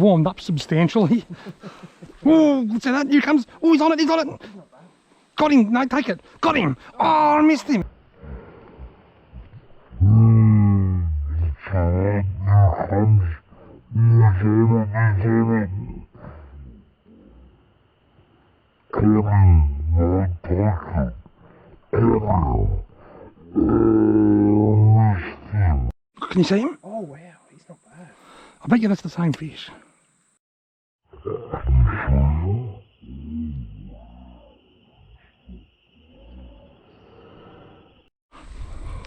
warmed up substantially. Oh, what's that? Here he comes. Oh, he's on it, he's on it. Got him. No, take it. Got him. Oh, I missed him. Can you see him? Oh wow, he's not bad. I bet you that's the same fish.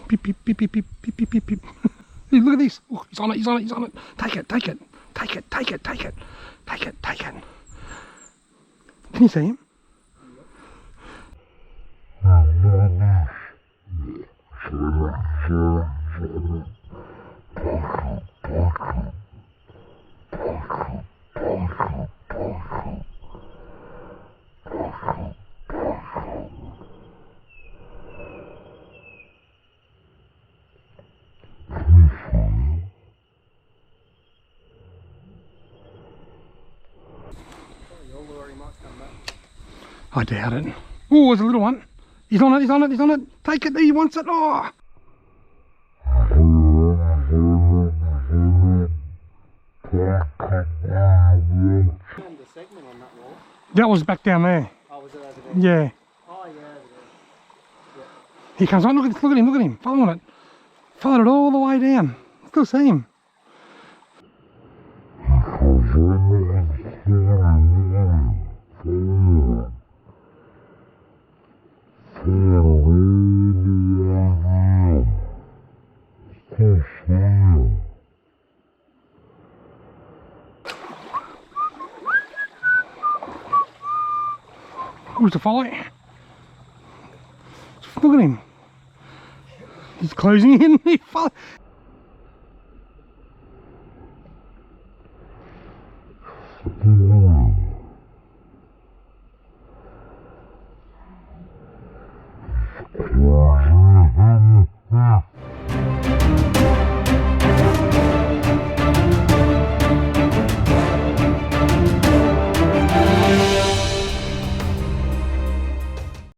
Beep, beep, beep, beep, beep, beep, beep, beep, beep. Look at this. Oh, he's on it, he's on it, he's on it. Take it, take it, take it, take it, take it, take it, take it. Can you see him? I doubt it. Oh, there's a little one. He's on it, he's on it, he's on it. Take it, he wants it. Oh! That was back down there. Oh, was it over there? Yeah. Oh, yeah, over there. Yeah. He comes on, look at him, look at him. Following it. Followed it all the way down. Still see him. Who's the fight? Look at him. He's closing in. He follow.